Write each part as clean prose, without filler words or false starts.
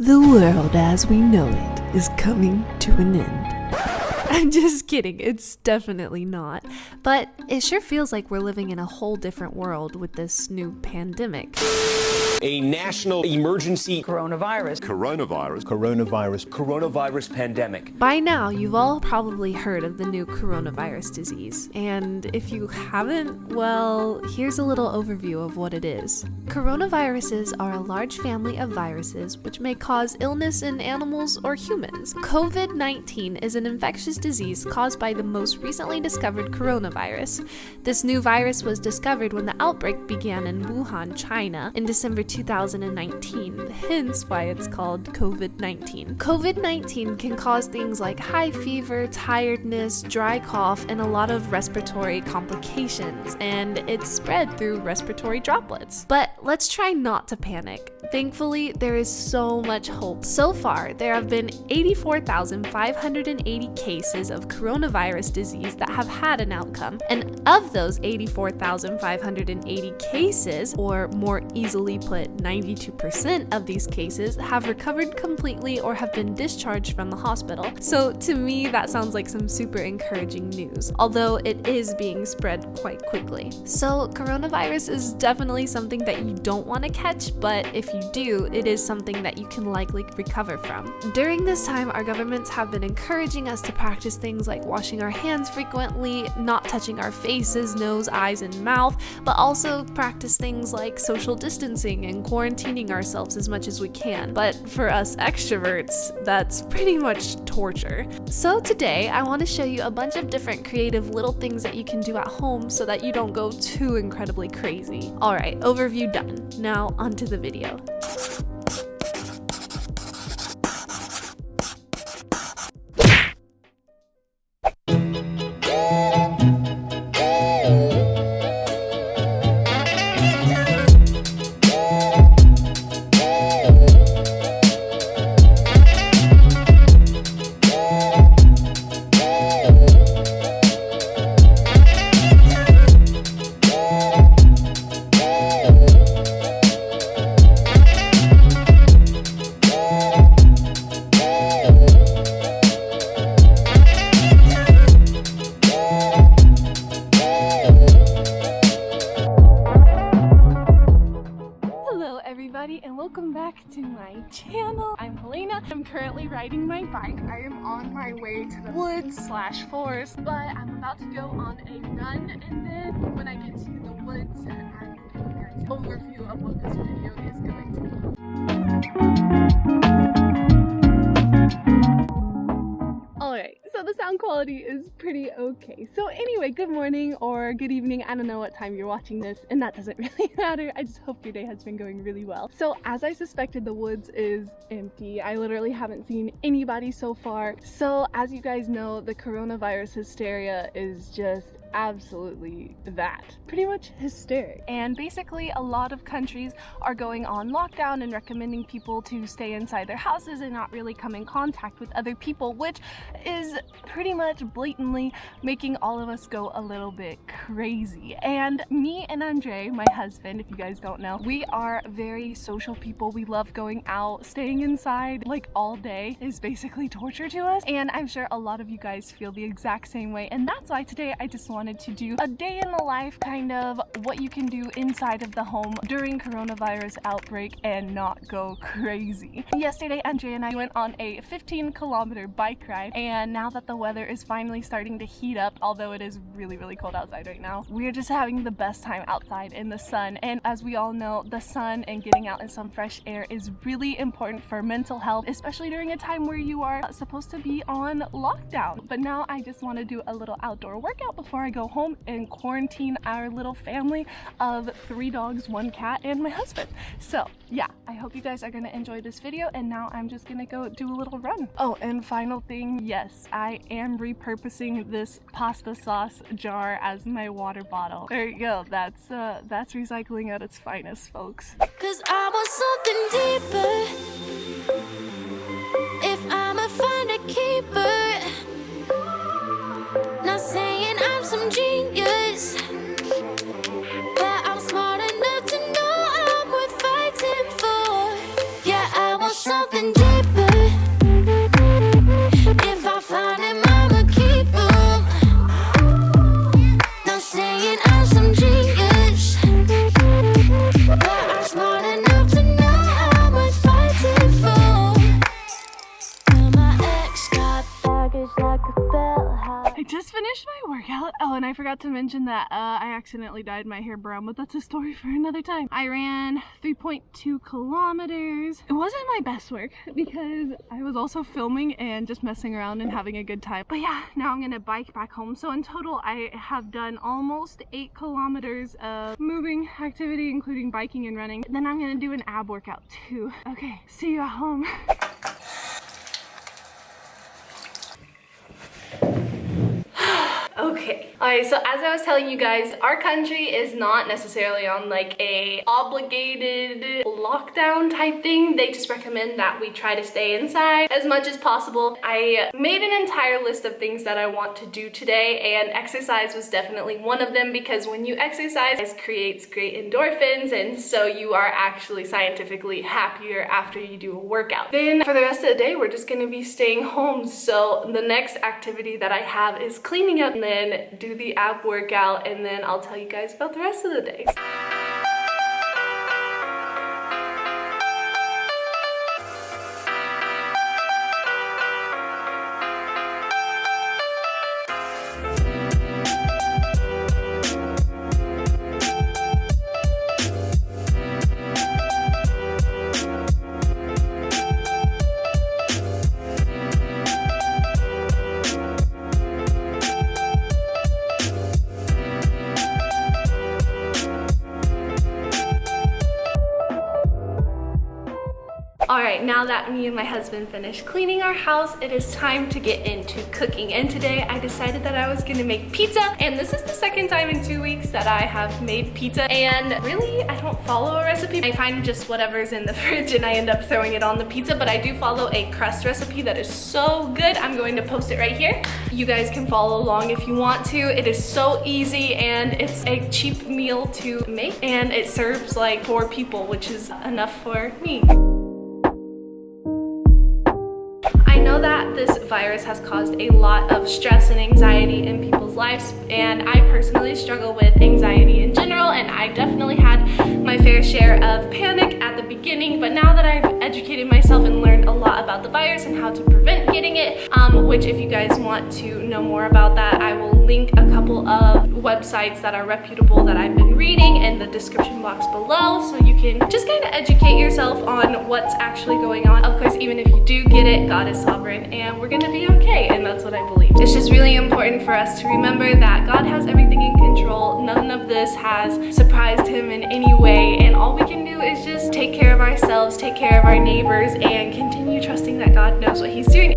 The world as we know it is coming to an end. I'm just kidding, it's definitely not. But it sure feels like we're living in a whole different world with this new pandemic. A national emergency coronavirus pandemic. By now, you've all probably heard of the new coronavirus disease. And if you haven't, well, here's a little overview of what it is. Coronaviruses are a large family of viruses which may cause illness in animals or humans. COVID-19 is an infectious disease caused by the most recently discovered coronavirus. This new virus was discovered when the outbreak began in Wuhan, China in December 2019, hence why it's called COVID-19. COVID-19 can cause things like high fever, tiredness, dry cough, and a lot of respiratory complications, and it's spread through respiratory droplets. But let's try not to panic. Thankfully, there is so much hope. So far, there have been 84,580 cases of coronavirus disease that have had an outcome, and of those 84,580 cases, or more easily put, 92% of these cases have recovered completely or have been discharged from the hospital. So to me, that sounds like some super encouraging news, although it is being spread quite quickly. So coronavirus is definitely something that you don't want to catch, but if you do, it is something that you can likely recover from. During this time, our governments have been encouraging us to practice things like washing our hands frequently, not touching our faces, nose, eyes, and mouth, but also practice things like social distancing and quarantining ourselves as much as we can. But for us extroverts, that's pretty much torture. So today, I want to show you a bunch of different creative little things that you can do at home so that you don't go too incredibly crazy. Alright, overview done. Now onto the video. And welcome back to my channel. I'm Helena. I'm currently riding my bike. I am on my way to the woods/forest, but I'm about to go on a run, and then when I get to the woods, I will give you guys an overview of what this video is going to be. Alright, so the sound quality is pretty okay. So anyway, good morning or good evening. I don't know what time you're watching this, and that doesn't really matter. I just hope your day has been going really well. So as I suspected, the woods is empty. I literally haven't seen anybody so far. So as you guys know, the coronavirus hysteria is just absolutely that. Pretty much hysteric. And basically a lot of countries are going on lockdown and recommending people to stay inside their houses and not really come in contact with other people, which is pretty much blatantly making all of us go a little bit crazy. And me and Andre, my husband, if you guys don't know, we are very social people. We love going out. Staying inside like all day is basically torture to us, and I'm sure a lot of you guys feel the exact same way. And that's why today I just wanted to do a day in the life, kind of what you can do inside of the home during coronavirus outbreak and not go crazy. Yesterday, Andre and I went on a 15-kilometer bike ride, and now that the weather is finally starting to heat up, although it is really, really cold outside right now, we're just having the best time outside in the sun. And as we all know, the sun and getting out in some fresh air is really important for mental health, especially during a time where you are supposed to be on lockdown. But now I just want to do a little outdoor workout before I go home and quarantine our little family of 3 dogs, 1 cat, and my husband. So yeah, I hope you guys are gonna enjoy this video, and now I'm just gonna go do a little run. Oh, and final thing, yes, I am repurposing this pasta sauce jar as my water bottle. There you go. That's recycling at its finest, folks. 'Cause I want something deeper. If I'ma find a keeper, not saying I'm some genius, but I'm smart enough to know I'm worth fighting for. Yeah, I want something workout. Oh, and I forgot to mention that I accidentally dyed my hair brown, but that's a story for another time. I ran 3.2 kilometers. It wasn't my best work because I was also filming and just messing around and having a good time. But yeah, now I'm gonna bike back home. So in total, I have done almost 8 kilometers of moving activity, including biking and running. Then I'm gonna do an ab workout too. Okay, see you at home. Okay, alright, so as I was telling you guys, our country is not necessarily on like a obligated lockdown type thing. They just recommend that we try to stay inside as much as possible. I made an entire list of things that I want to do today, and exercise was definitely one of them, because when you exercise, it creates great endorphins, and so you are actually scientifically happier after you do a workout. Then for the rest of the day, we're just gonna be staying home. So the next activity that I have is cleaning up, and then do the ab workout, and then I'll tell you guys about the rest of the day. Alright, now that me and my husband finished cleaning our house, it is time to get into cooking. And today I decided that I was gonna make pizza, and this is the second time in 2 weeks that I have made pizza. And really, I don't follow a recipe. I find just whatever's in the fridge and I end up throwing it on the pizza, but I do follow a crust recipe that is so good. I'm going to post it right here. You guys can follow along if you want to. It is so easy, and it's a cheap meal to make, and it serves like 4 people, which is enough for me. I know that this virus has caused a lot of stress and anxiety in people's lives, and I personally struggle with anxiety in general, and I definitely had my fair share of panic at the beginning, but now that I've educated myself and learned a lot about the virus and how to prevent getting it, which if you guys want to know more about that, I will link a couple of websites that are reputable that I've been reading in the description box below, so you can just kind of educate yourself on what's actually going on. Of course, even if you do get it, God is sovereign and we're gonna be okay, and that's what I believe. It's just really important for us to remember that God has everything in control. None of this has surprised him in any way, and all we can do is just take care of ourselves, take care of our neighbors, and continue trusting that God knows what he's doing.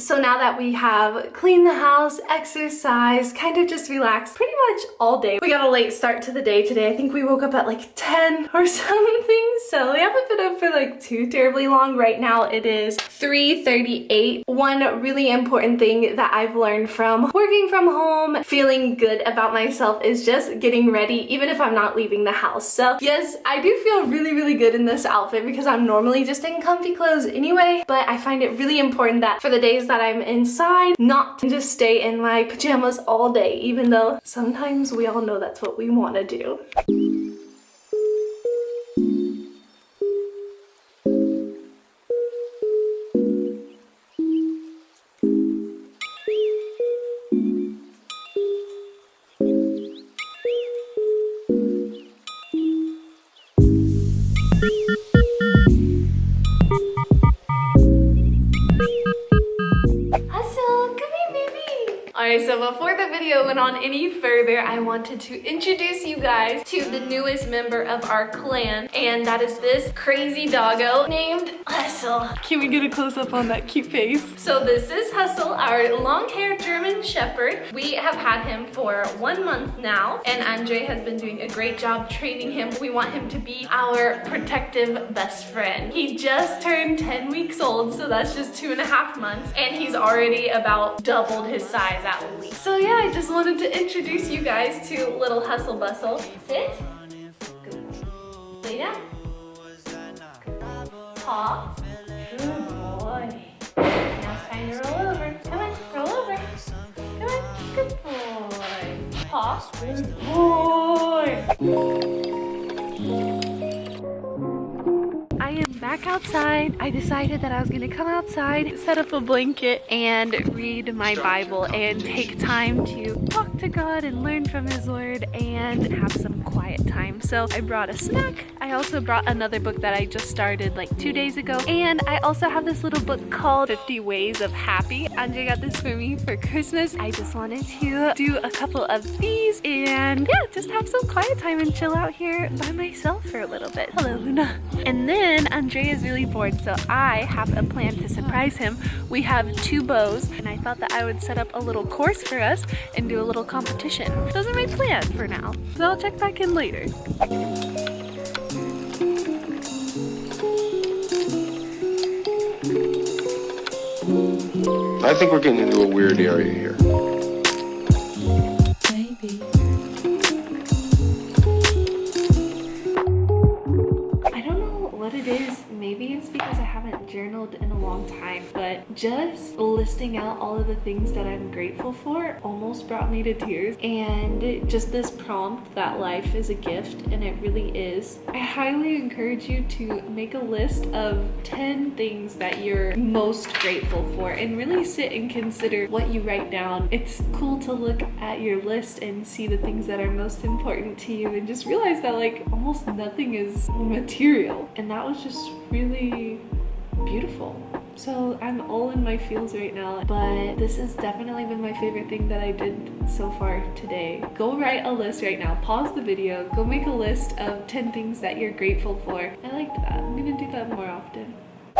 So now that we have cleaned the house, exercised, kind of just relaxed pretty much all day. We got a late start to the day today. I think we woke up at like 10 or something. So we haven't been up for like too terribly long. Right now it is 3:38. One really important thing that I've learned from working from home, feeling good about myself, is just getting ready even if I'm not leaving the house. So yes, I do feel really, really good in this outfit because I'm normally just in comfy clothes anyway, but I find it really important that for the days that I'm inside, not to just stay in my pajamas all day, even though sometimes we all know that's what we want to do. Alright, so before the video went on any further, I wanted to introduce you guys to the newest member of our clan, and that is this crazy doggo named Hustle. Can we get a close-up on that cute face? So this is Hustle, our long-haired German Shepherd. We have had him for 1 month now, and Andre has been doing a great job training him. We want him to be our protective best friend. He just turned 10 weeks old, so that's just 2.5 months, and he's already about doubled his size at least. So yeah, I just wanted to introduce you guys to little Hustle Bustle. Sit. Good. Lay down. Paw. Good boy. Now it's time to roll over. Come on, roll over. Come on, good boy. Paw. Good boy. I am back back outside. I decided that I was gonna come outside, set up a blanket, and read my Bible and take time to talk to God and learn from His Word and have some quiet time. So I brought a snack. I also brought another book that I just started like 2 days ago. And I also have this little book called 50 Ways of Happy. Andre got this for me for Christmas. I just wanted to do a couple of these and yeah, just have some quiet time and chill out here by myself for a little bit. Hello, Luna. And then Andre is really bored, so I have a plan to surprise him. We have 2 bows, and I thought that I would set up a little course for us and do a little competition. Those are my plans for now, so I'll check back in later. I think we're getting into a weird area here. Maybe. I don't know what it is. Maybe it's because I haven't journaled in a long time, but just listing out all of the things that I'm grateful for almost brought me to tears. And just this prompt that life is a gift, and it really is. I highly encourage you to make a list of 10 things that you're most grateful for and really sit and consider what you write down. It's cool to look at your list and see the things that are most important to you and just realize that like almost nothing is material. And that was just really beautiful. So I'm all in my feels right now, but this has definitely been my favorite thing that I did so far today. Go write a list right now. Pause the video. Go make a list of 10 things that you're grateful for. I liked that. I'm gonna do that more often.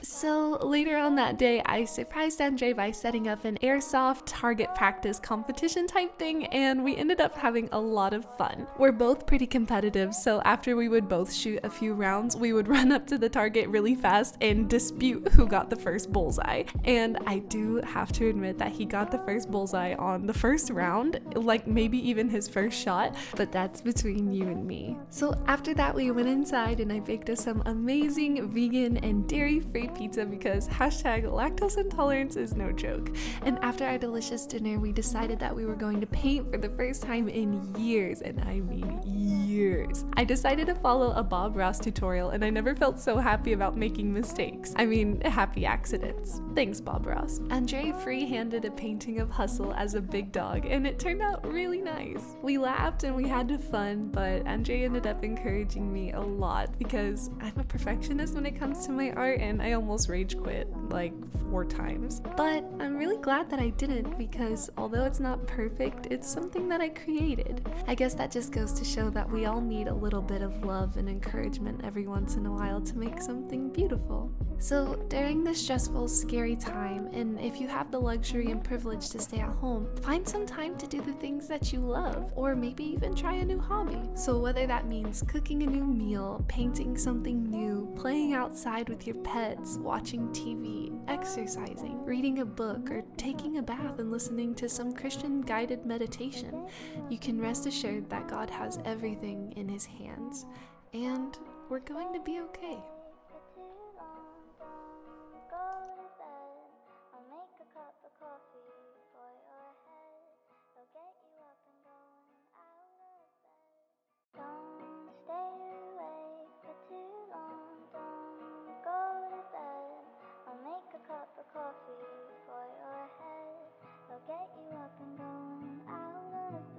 So later on that day, I surprised Andre by setting up an airsoft target practice competition type thing, and we ended up having a lot of fun. We're both pretty competitive, so after we would both shoot a few rounds, we would run up to the target really fast and dispute who got the first bullseye. And I do have to admit that he got the first bullseye on the first round, like maybe even his first shot, but that's between you and me. So after that, we went inside and I baked us some amazing vegan and dairy-free pizza because hashtag lactose intolerance is no joke. And after our delicious dinner, we decided that we were going to paint for the first time in years, and I mean years. I decided to follow a Bob Ross tutorial, and I never felt so happy about making mistakes. I mean, happy accidents. Thanks, Bob Ross. Andre free-handed a painting of Hustle as a big dog, and it turned out really nice. We laughed and we had fun, but Andre ended up encouraging me a lot because I'm a perfectionist when it comes to my art, and I almost rage quit like 4 times. But I'm really glad that I didn't, because although it's not perfect, it's something that I created. I guess that just goes to show that we all need a little bit of love and encouragement every once in a while to make something beautiful. So during this stressful, scary time, and if you have the luxury and privilege to stay at home, find some time to do the things that you love, or maybe even try a new hobby. So whether that means cooking a new meal, painting something new, playing outside with your pets, watching TV, exercising, reading a book, or taking a bath and listening to some Christian guided meditation, you can rest assured that God has everything in His hands, and we're going to be okay. Coffee for your head, I'll get you up and going.